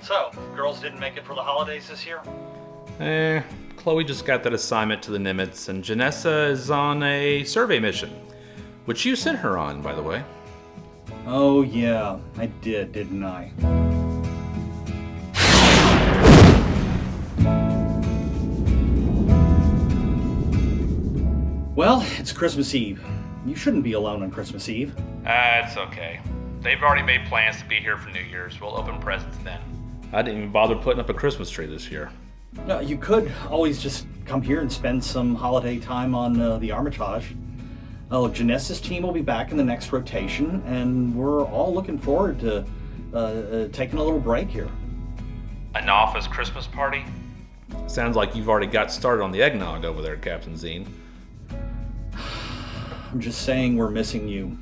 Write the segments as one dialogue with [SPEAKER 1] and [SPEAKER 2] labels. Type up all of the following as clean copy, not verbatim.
[SPEAKER 1] So, girls didn't make it for the holidays this year?
[SPEAKER 2] Chloe just got that assignment to the Nimitz, and Janessa is on a survey mission, which you sent her on, by the way.
[SPEAKER 1] Oh yeah, I did, didn't I? Well, it's Christmas Eve. You shouldn't be alone on Christmas Eve.
[SPEAKER 2] It's okay. They've already made plans to be here for New Year's. We'll open presents then. I didn't even bother putting up a Christmas tree this year.
[SPEAKER 1] No, you could always just come here and spend some holiday time on the Armitage. Oh, Janessa's team will be back in the next rotation, and we're all looking forward to taking a little break here.
[SPEAKER 2] An office Christmas party? Sounds like you've already got started on the eggnog over there, Captain Zeen.
[SPEAKER 1] I'm just saying we're missing you.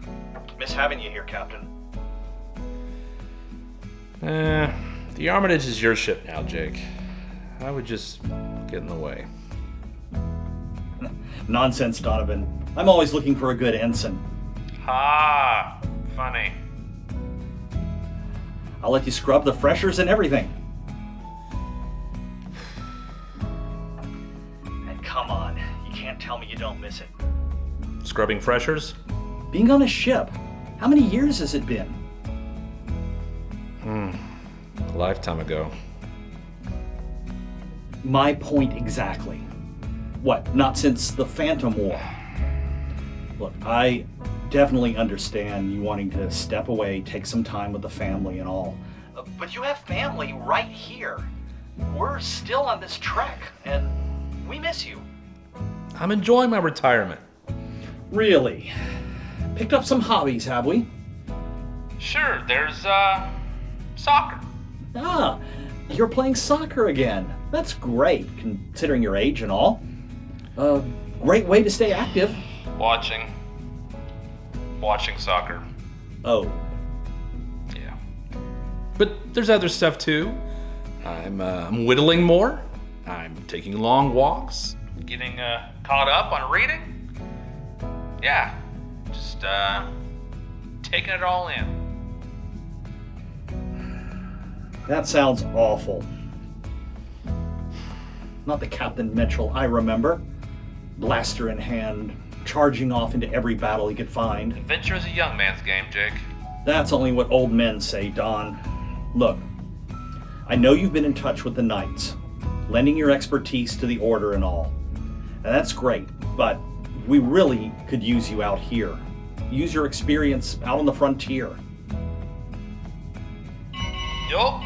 [SPEAKER 1] Miss having you here, Captain.
[SPEAKER 2] The Armitage is your ship now, Jake. I would just get in the way.
[SPEAKER 1] Nonsense, Donovan. I'm always looking for a good ensign.
[SPEAKER 2] Ha! Funny.
[SPEAKER 1] I'll let you scrub the freshers and everything. And come on, you can't tell me you don't miss it.
[SPEAKER 2] Scrubbing freshers?
[SPEAKER 1] Being on a ship. How many years has it been?
[SPEAKER 2] A lifetime ago.
[SPEAKER 1] My point exactly. What, not since the Phantom War? Look, I definitely understand you wanting to step away, take some time with the family and all. But you have family right here. We're still on this trek, and we miss you.
[SPEAKER 2] I'm enjoying my retirement.
[SPEAKER 1] Really? Picked up some hobbies, have we?
[SPEAKER 2] Sure, there's, soccer.
[SPEAKER 1] Ah, you're playing soccer again. That's great, considering your age and all. Great way to stay active.
[SPEAKER 2] Watching soccer.
[SPEAKER 1] Oh.
[SPEAKER 2] Yeah. But there's other stuff too. I'm whittling more. I'm taking long walks. Getting caught up on reading. Yeah. Just taking it all in.
[SPEAKER 1] That sounds awful. Not the Captain Mitchell I remember. Blaster in hand, charging off into every battle he could find.
[SPEAKER 2] Adventure is a young man's game, Jake.
[SPEAKER 1] That's only what old men say, Don. Look, I know you've been in touch with the Knights, lending your expertise to the Order and all. And that's great, but we really could use you out here. Use your experience out on the frontier.
[SPEAKER 2] Yup.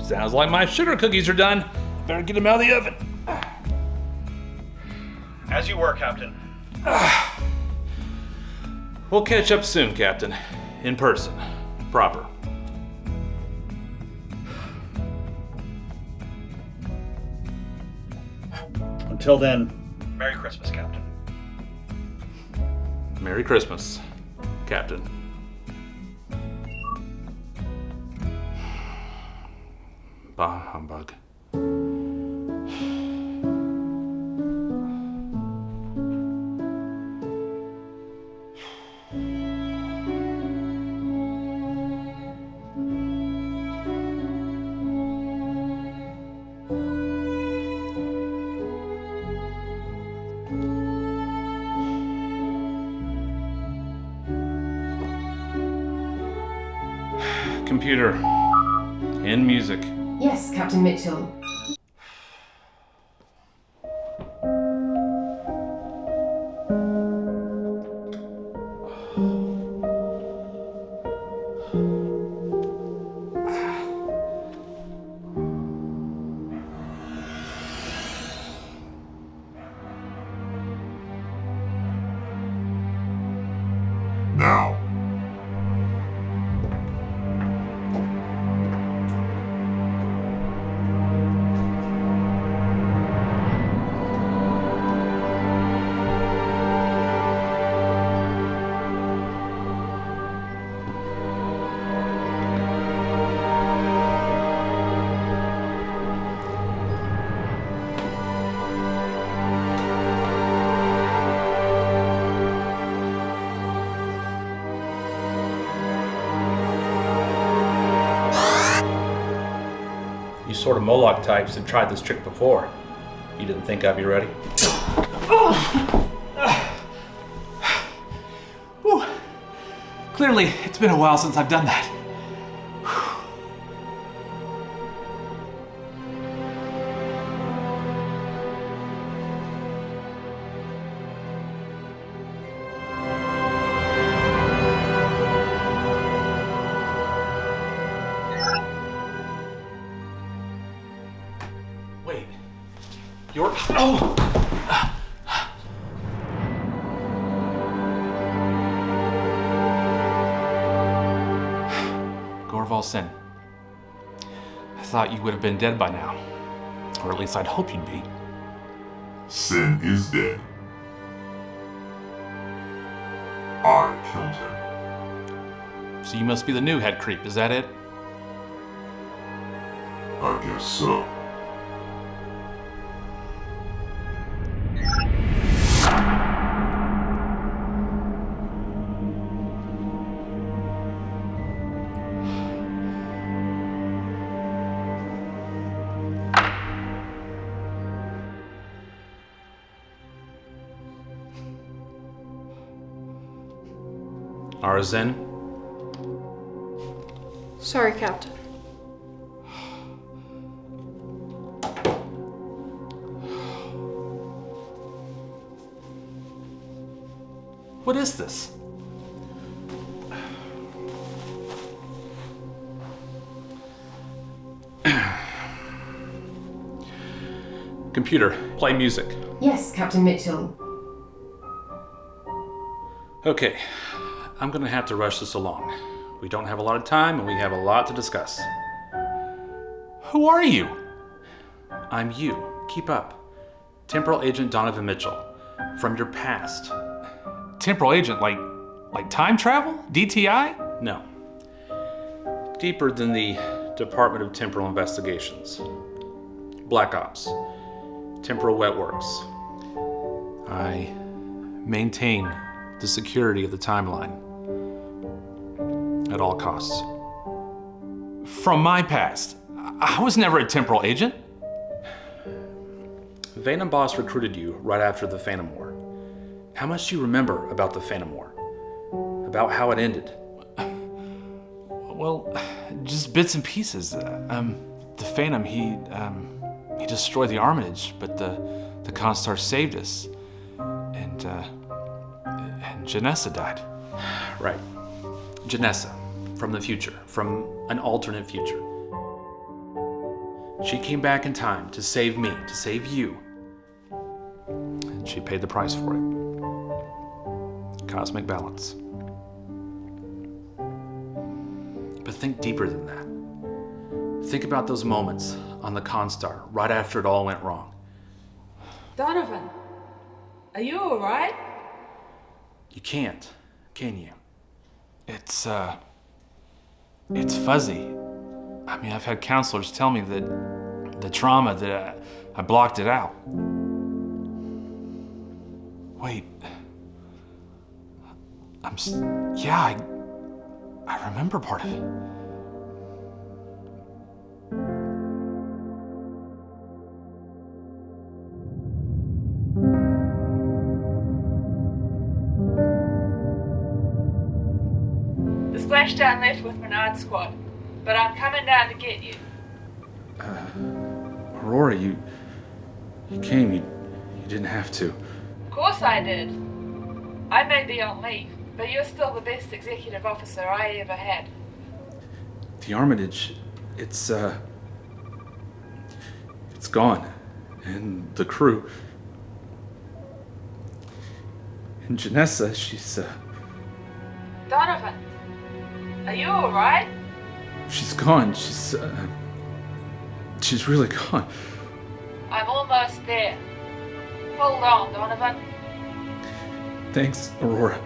[SPEAKER 2] Sounds like my sugar cookies are done. Better get them out of the oven.
[SPEAKER 1] As you were, Captain.
[SPEAKER 2] We'll catch up soon, Captain. In person. Proper.
[SPEAKER 1] Until then, Merry Christmas, Captain.
[SPEAKER 2] Merry Christmas, Captain. Bah humbug. Computer. End music.
[SPEAKER 3] Yes, Captain Mitchell.
[SPEAKER 4] Now.
[SPEAKER 2] sort of Moloch types have tried this trick before. You didn't think I'd be ready?
[SPEAKER 4] Whew. Clearly, it's been a while since I've done that.
[SPEAKER 2] Wait. You're... Oh!
[SPEAKER 4] Sin. I thought you would have been dead by now. Or at least I'd hope you'd be.
[SPEAKER 5] Sin is dead. I killed him.
[SPEAKER 4] So you must be the new head creep, is that it?
[SPEAKER 5] I guess so.
[SPEAKER 2] Ara-Xen?
[SPEAKER 6] Sorry, Captain.
[SPEAKER 4] What is this?
[SPEAKER 2] Computer, play music.
[SPEAKER 3] Yes, Captain Mitchell.
[SPEAKER 2] Okay, I'm gonna have to rush this along. We don't have a lot of time and we have a lot to discuss.
[SPEAKER 4] Who are you?
[SPEAKER 2] I'm you. Keep up. Temporal Agent Donovan Mitchell. From your past.
[SPEAKER 4] Temporal agent, like time travel? DTI?
[SPEAKER 2] No. Deeper than the Department of Temporal Investigations. Black Ops. Temporal Wet Works. I maintain the security of the timeline. At all costs.
[SPEAKER 4] From my past. I was never a temporal agent.
[SPEAKER 2] Vandenbos recruited you right after the Phantom War. How much do you remember about the Phantom War? About how it ended?
[SPEAKER 4] Well, just bits and pieces. The Phantom, he destroyed the Armitage, but the Constar saved us. And Janessa died.
[SPEAKER 2] Right. Janessa, from the future, from an alternate future. She came back in time to save me, to save you. And she paid the price for it. Cosmic balance. But think deeper than that. Think about those moments on the Constar right after it all went wrong.
[SPEAKER 6] Donovan, are you alright?
[SPEAKER 2] You can't, can you?
[SPEAKER 4] It's fuzzy. I mean, I've had counselors tell me that the trauma, that I blocked it out. Wait. I remember part of it.
[SPEAKER 6] The splashdown left with Menard's squad, but I'm coming down to get you.
[SPEAKER 2] Aurora, you came. You didn't have to.
[SPEAKER 6] Of course I did. I may be on leave, but you're still the best executive officer I ever had.
[SPEAKER 2] The Armitage, it's gone. And the crew. And Janessa, she's
[SPEAKER 6] Donovan, are you alright?
[SPEAKER 2] she's gone. She's really gone.
[SPEAKER 6] I'm almost there. Hold on, Donovan.
[SPEAKER 2] Thanks, Aurora.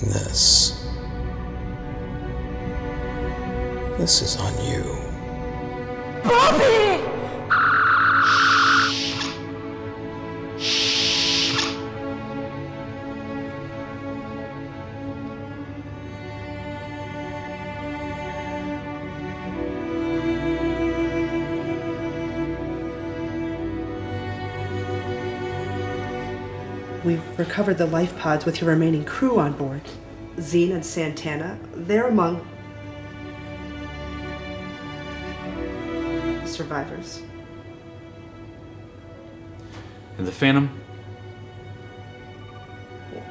[SPEAKER 7] And this is on you.
[SPEAKER 8] We've recovered the life pods with your remaining crew on board. Zeen and Santana, they're among the survivors.
[SPEAKER 4] And the Phantom?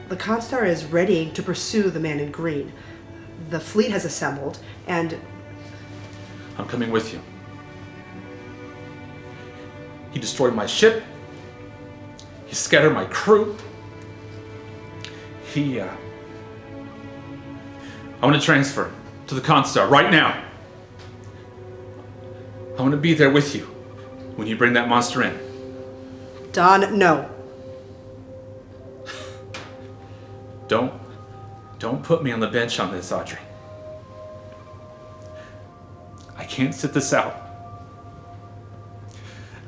[SPEAKER 8] The Constar is readying to pursue the man in green. The fleet has assembled, and
[SPEAKER 4] I'm coming with you. He destroyed my ship. He scattered my crew. I want to transfer to the Constar right now. I want to be there with you when you bring that monster in.
[SPEAKER 8] Don, no.
[SPEAKER 4] Don't put me on the bench on this, Audrey. I can't sit this out.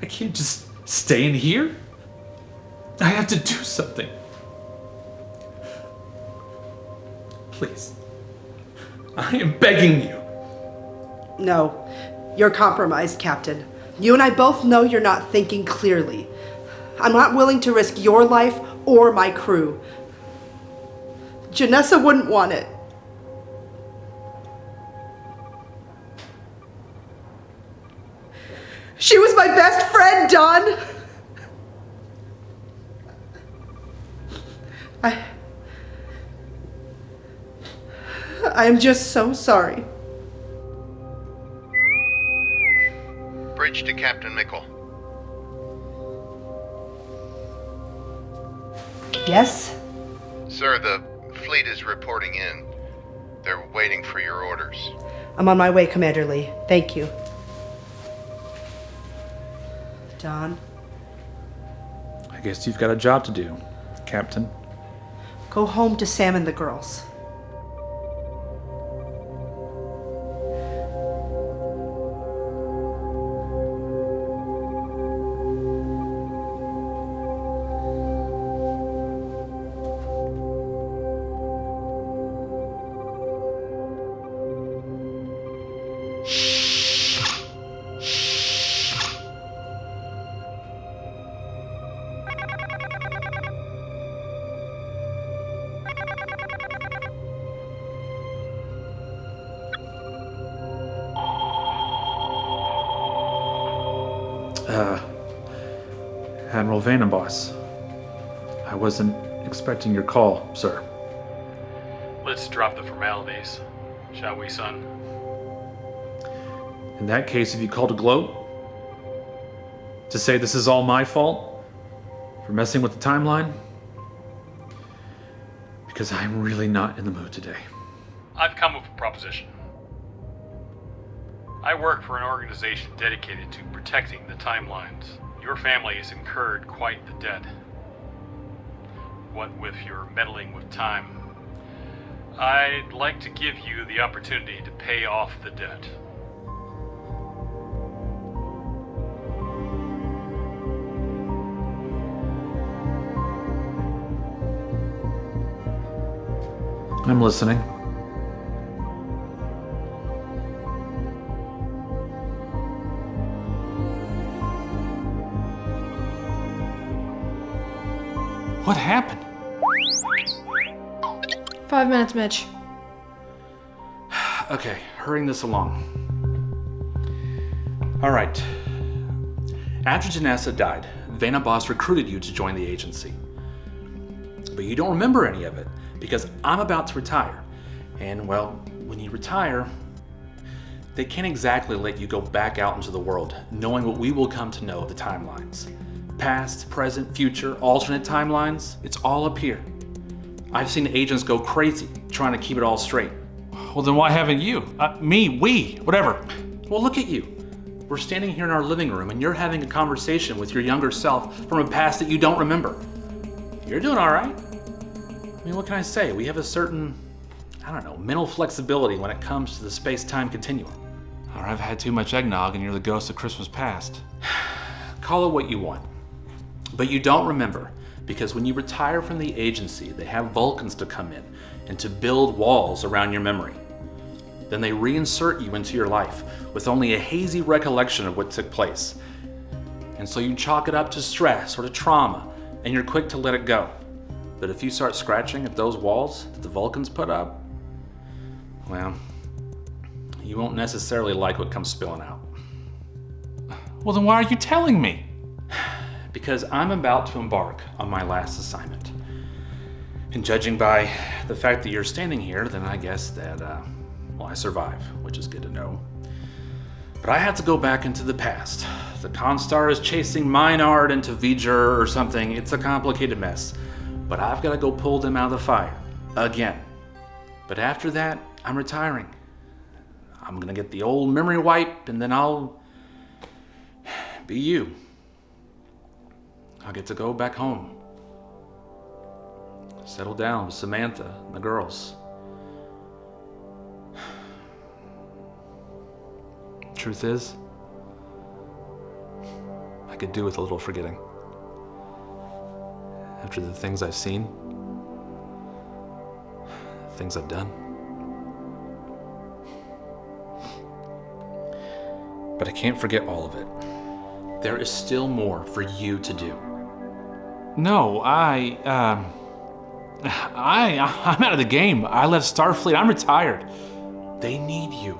[SPEAKER 4] I can't just stay in here. I have to do something. Please. I am begging you.
[SPEAKER 8] No. You're compromised, Captain. You and I both know you're not thinking clearly. I'm not willing to risk your life or my crew. Janessa wouldn't want it. She was my best friend, Don! I am just so sorry.
[SPEAKER 9] Bridge to Captain Mickle.
[SPEAKER 8] Yes?
[SPEAKER 9] Sir, the fleet is reporting in. They're waiting for your orders.
[SPEAKER 8] I'm on my way, Commander Lee. Thank you. Don?
[SPEAKER 4] I guess you've got a job to do, Captain.
[SPEAKER 8] Go home to Sam and the girls.
[SPEAKER 4] Admiral Vandenbos. I wasn't expecting your call, sir.
[SPEAKER 10] Let's drop the formalities, shall we, son?
[SPEAKER 4] In that case, have you called a gloat? To say this is all my fault? For messing with the timeline? Because I'm really not in the mood today.
[SPEAKER 10] I've come with a proposition. I work for an organization dedicated to protecting the timelines. Your family has incurred quite the debt. What with your meddling with time, I'd like to give you the opportunity to pay off the debt.
[SPEAKER 4] I'm listening. What happened?
[SPEAKER 11] 5 minutes, Mitch.
[SPEAKER 4] Okay, hurrying this along. All right. After Janessa died, Vandenbos recruited you to join the agency. But you don't remember any of it, because I'm about to retire. And, well, when you retire, they can't exactly let you go back out into the world, knowing what we will come to know of the timelines. Past, present, future, alternate timelines, it's all up here. I've seen agents go crazy trying to keep it all straight.
[SPEAKER 2] Well, then why haven't you? We, whatever.
[SPEAKER 4] Well, look at you. We're standing here in our living room and you're having a conversation with your younger self from a past that you don't remember. You're doing all right. I mean, what can I say? We have a certain, mental flexibility when it comes to the space-time continuum.
[SPEAKER 2] Or I've had too much eggnog and you're the ghost of Christmas past.
[SPEAKER 4] Call it what you want. But you don't remember, because when you retire from the agency, they have Vulcans to come in and to build walls around your memory. Then they reinsert you into your life with only a hazy recollection of what took place. And so you chalk it up to stress or to trauma, and you're quick to let it go. But if you start scratching at those walls that the Vulcans put up, well, you won't necessarily like what comes spilling out.
[SPEAKER 2] Well, then why are you telling me?
[SPEAKER 4] Because I'm about to embark on my last assignment. And judging by the fact that you're standing here, then I guess that, I survive, which is good to know. But I have to go back into the past. The Constar is chasing Maynard into V'ger or something. It's a complicated mess. But I've got to go pull them out of the fire. Again. But after that, I'm retiring. I'm going to get the old memory wipe, and then I'll be you. I'll get to go back home. Settle down with Samantha and the girls. Truth is, I could do with a little forgetting. After the things I've seen, the things I've done. But I can't forget all of it. There is still more for you to do.
[SPEAKER 2] No, I'm out of the game. I left Starfleet. I'm retired.
[SPEAKER 4] They need you.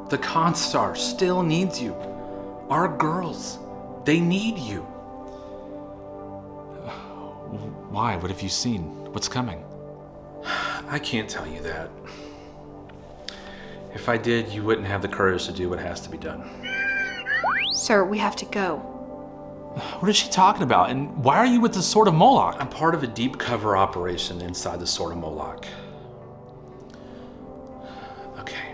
[SPEAKER 4] The Constar still needs you. Our girls, they need you.
[SPEAKER 2] Why? What have you seen? What's coming?
[SPEAKER 4] I can't tell you that. If I did, you wouldn't have the courage to do what has to be done.
[SPEAKER 11] Sir, we have to go.
[SPEAKER 2] What is she talking about? And why are you with the Sword of Moloch?
[SPEAKER 4] I'm part of a deep cover operation inside the Sword of Moloch. Okay.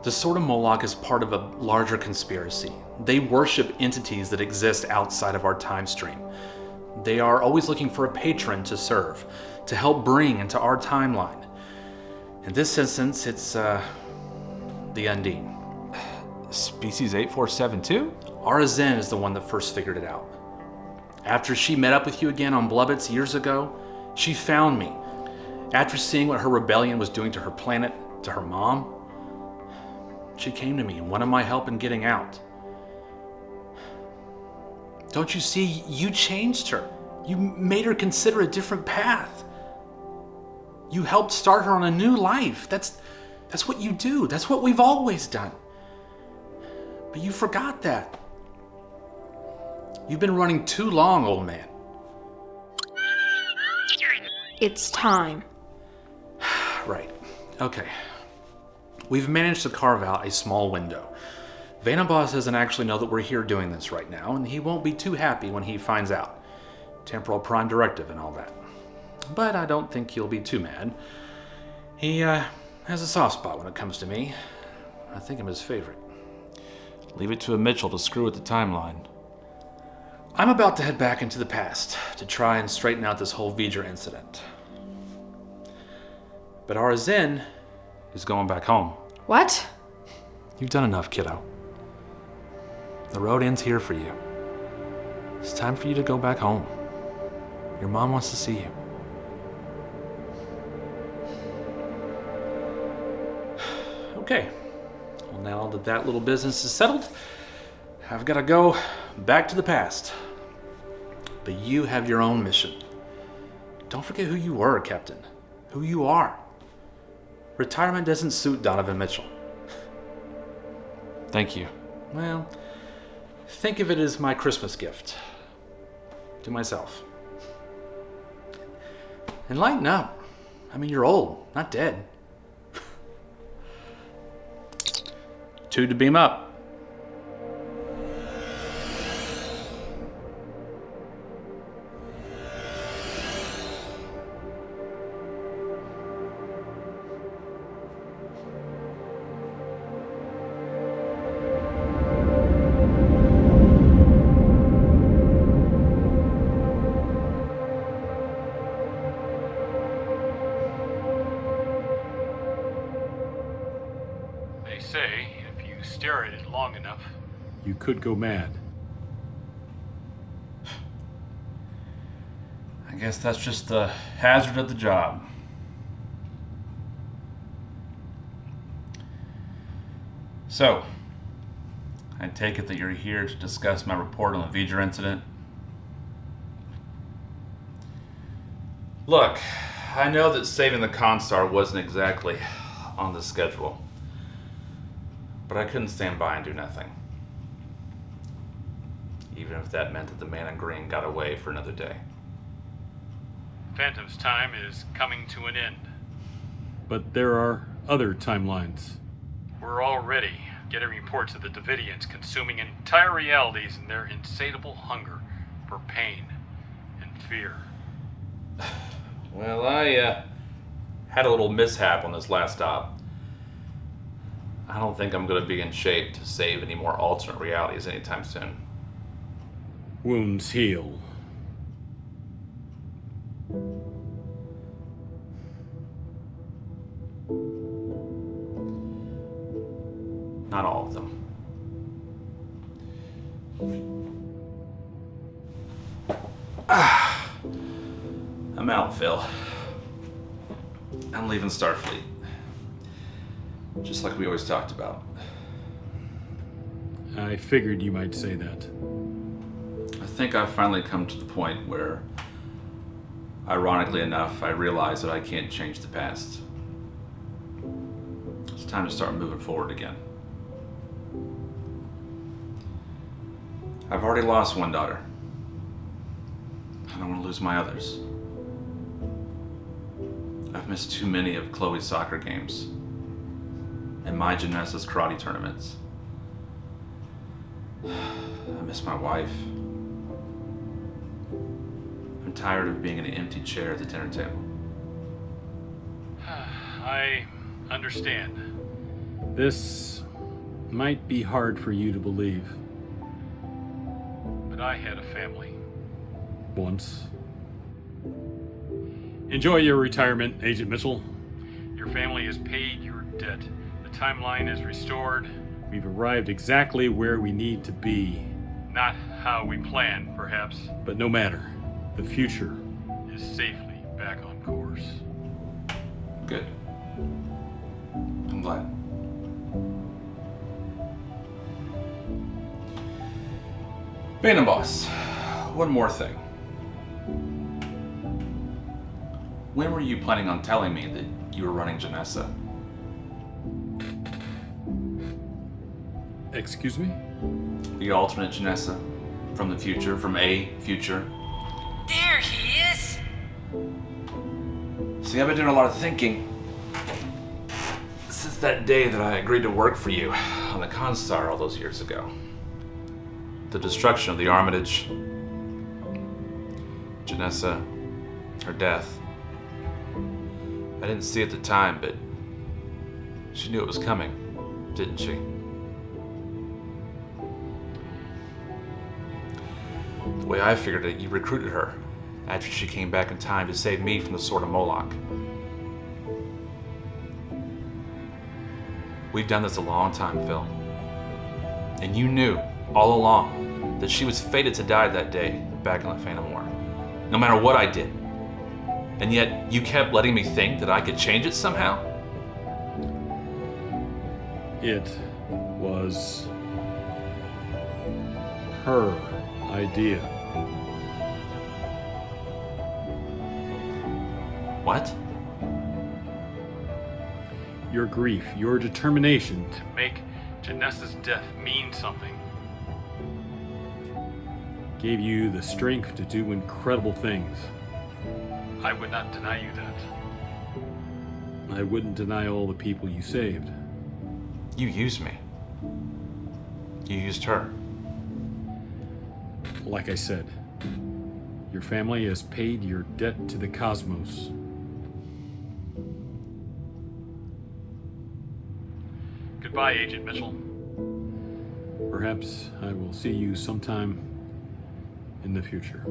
[SPEAKER 4] The Sword of Moloch is part of a larger conspiracy. They worship entities that exist outside of our time stream. They are always looking for a patron to serve, to help bring into our timeline. In this instance, it's the Undine.
[SPEAKER 2] Species 8472?
[SPEAKER 4] Ara-Xen is the one that first figured it out. After she met up with you again on Blubbits years ago, she found me. After seeing what her rebellion was doing to her planet, to her mom, she came to me and wanted my help in getting out. Don't you see, you changed her. You made her consider a different path. You helped start her on a new life. That's what you do. That's what we've always done. But you forgot that. You've been running too long, old man.
[SPEAKER 11] It's time.
[SPEAKER 4] Right. Okay. We've managed to carve out a small window. Vandenbos doesn't actually know that we're here doing this right now, and he won't be too happy when he finds out. Temporal Prime Directive and all that. But I don't think he'll be too mad. He has a soft spot when it comes to me. I think I'm his favorite.
[SPEAKER 2] Leave it to a Mitchell to screw with the timeline.
[SPEAKER 4] I'm about to head back into the past to try and straighten out this whole V'ger incident. But Ara-Xen is going back home.
[SPEAKER 11] What?
[SPEAKER 4] You've done enough, kiddo. The road ends here for you. It's time for you to go back home. Your mom wants to see you. Okay. Well, now that that little business is settled, I've got to go back to the past. But you have your own mission. Don't forget who you were, Captain. Who you are. Retirement doesn't suit Donovan Mitchell.
[SPEAKER 2] Thank you.
[SPEAKER 4] Well, think of it as my Christmas gift. To myself. And lighten up. I mean, you're old, not dead. 2 to beam up.
[SPEAKER 10] say, if you stare at it long enough,
[SPEAKER 12] You could go mad.
[SPEAKER 4] I guess that's just the hazard of the job. So, I take it that you're here to discuss my report on the V'ger incident. Look, I know that saving the Constar wasn't exactly on the schedule, but I couldn't stand by and do nothing. Even if that meant that the man in green got away for another day.
[SPEAKER 10] Phantom's time is coming to an end.
[SPEAKER 12] But there are other timelines.
[SPEAKER 10] We're already getting reports of the Davidians consuming entire realities in their insatiable hunger for pain and fear.
[SPEAKER 4] Well, I had a little mishap on this last stop. I don't think I'm going to be in shape to save any more alternate realities anytime soon.
[SPEAKER 12] Wounds heal.
[SPEAKER 4] Not all of them. I'm out, Phil. I'm leaving Starfleet. Just like we always talked about.
[SPEAKER 12] I figured you might say that.
[SPEAKER 4] I think I've finally come to the point where, ironically enough, I realize that I can't change the past. It's time to start moving forward again. I've already lost one daughter. I don't want to lose my others. I've missed too many of Chloe's soccer games and my Janessa's karate tournaments. I miss my wife. I'm tired of being in an empty chair at the dinner table.
[SPEAKER 10] I understand.
[SPEAKER 12] This might be hard for you to believe.
[SPEAKER 10] But I had a family.
[SPEAKER 12] Once. Enjoy your retirement, Agent Mitchell.
[SPEAKER 10] Your family has paid your debt. The timeline is restored.
[SPEAKER 12] We've arrived exactly where we need to be.
[SPEAKER 10] Not how we planned, perhaps.
[SPEAKER 12] But no matter. The future
[SPEAKER 10] is safely back on course.
[SPEAKER 4] Good. I'm glad. Vandenbos, one more thing. When were you planning on telling me that you were running Janessa?
[SPEAKER 12] Excuse me?
[SPEAKER 4] The alternate Janessa. From the future, from a future.
[SPEAKER 13] There he is!
[SPEAKER 4] See, I've been doing a lot of thinking since that day that I agreed to work for you on the Constar all those years ago. The destruction of the Armitage, Janessa, her death. I didn't see it at the time, but she knew it was coming, didn't she? The way I figured it, you recruited her after she came back in time to save me from the Sword of Moloch. We've done this a long time, Phil. And you knew all along that she was fated to die that day back in the Phantom War, no matter what I did. And yet you kept letting me think that I could change it somehow?
[SPEAKER 12] It was her idea.
[SPEAKER 4] What?
[SPEAKER 12] Your grief, your determination
[SPEAKER 10] To make Janessa's death mean something.
[SPEAKER 12] gave you the strength to do incredible things.
[SPEAKER 10] I would not deny you that.
[SPEAKER 12] I wouldn't deny all the people you saved.
[SPEAKER 4] You used me. You used her.
[SPEAKER 12] Like I said, your family has paid your debt to the cosmos.
[SPEAKER 10] Goodbye, Agent Mitchell.
[SPEAKER 12] Perhaps I will see you sometime in the future.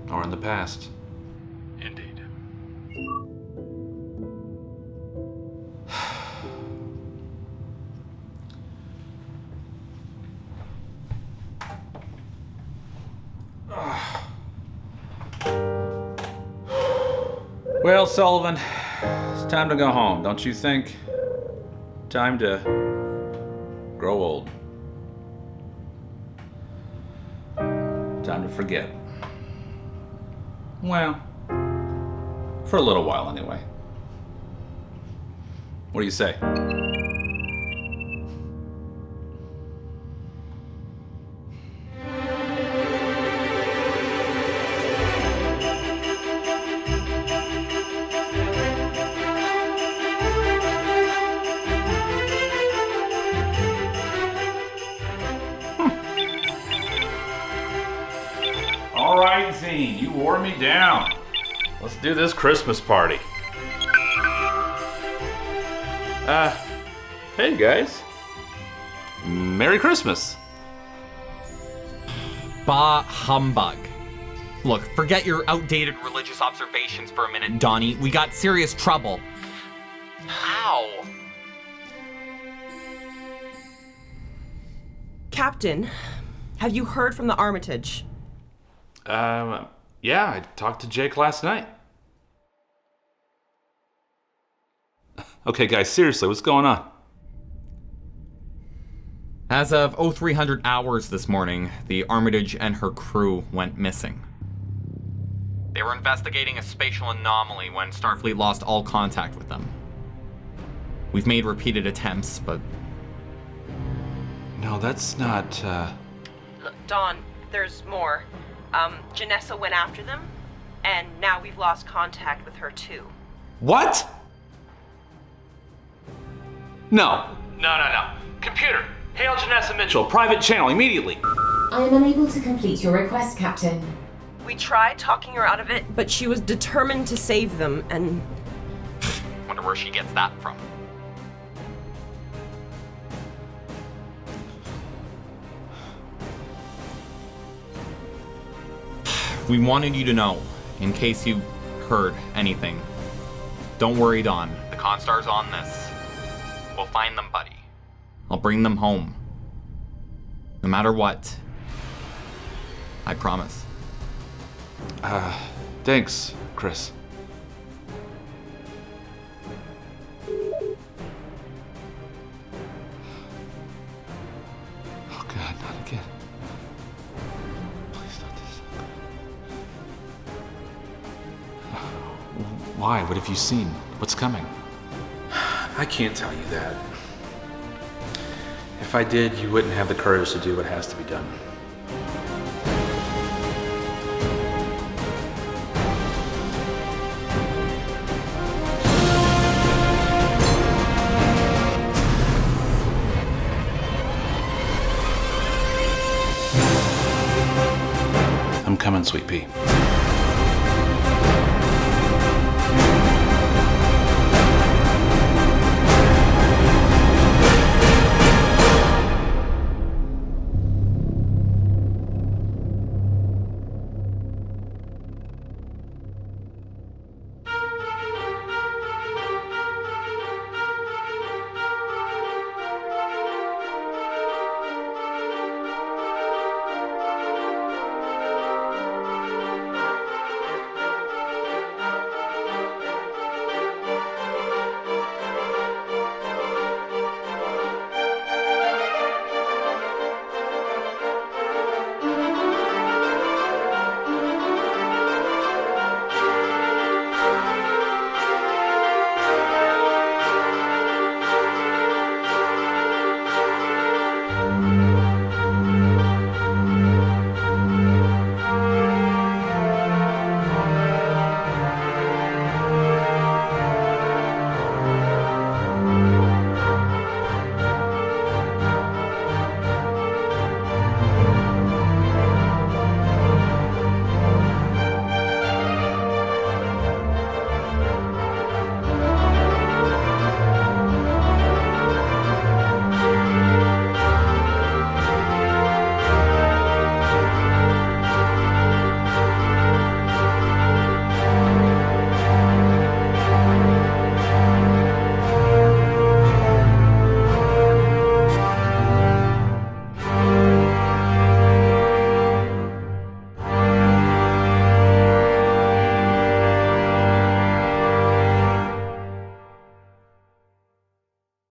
[SPEAKER 4] Or in the past.
[SPEAKER 10] Indeed.
[SPEAKER 4] Well, Sullivan, it's time to go home, don't you think? Time to grow old. Time to forget. Well, for a little while anyway. What do you say? All right, Zeen, you wore me down. Let's do this Christmas party. Hey guys. Merry Christmas.
[SPEAKER 14] Bah humbug. Look, forget your outdated religious observations for a minute, Donnie. We got serious trouble. How?
[SPEAKER 15] Captain, have you heard from the Armitage?
[SPEAKER 4] Yeah, I talked to Jake last night. Okay, guys, seriously, what's going on?
[SPEAKER 14] As of 0300 hours this morning, the Armitage and her crew went missing. They were investigating a spatial anomaly when Starfleet lost all contact with them. We've made repeated attempts, but...
[SPEAKER 4] No, that's not,
[SPEAKER 15] Look, Dawn, there's more. Janessa went after them, and now we've lost contact with her too.
[SPEAKER 4] What? No. No. Computer, hail Janessa Mitchell, private channel, immediately.
[SPEAKER 3] I am unable to complete your request, Captain.
[SPEAKER 15] We tried talking her out of it, but she was determined to save them, and...
[SPEAKER 14] Wonder where she gets that from. We wanted you to know, in case you heard anything. Don't worry, Dawn. The Constar's on this. We'll find them, buddy. I'll bring them home. No matter what. I promise.
[SPEAKER 4] Thanks, Chris. Oh God, not again. Please not this. Why? What have you seen? What's coming? I can't tell you that. If I did, you wouldn't have the courage to do what has to be done. I'm coming, Sweet Pea.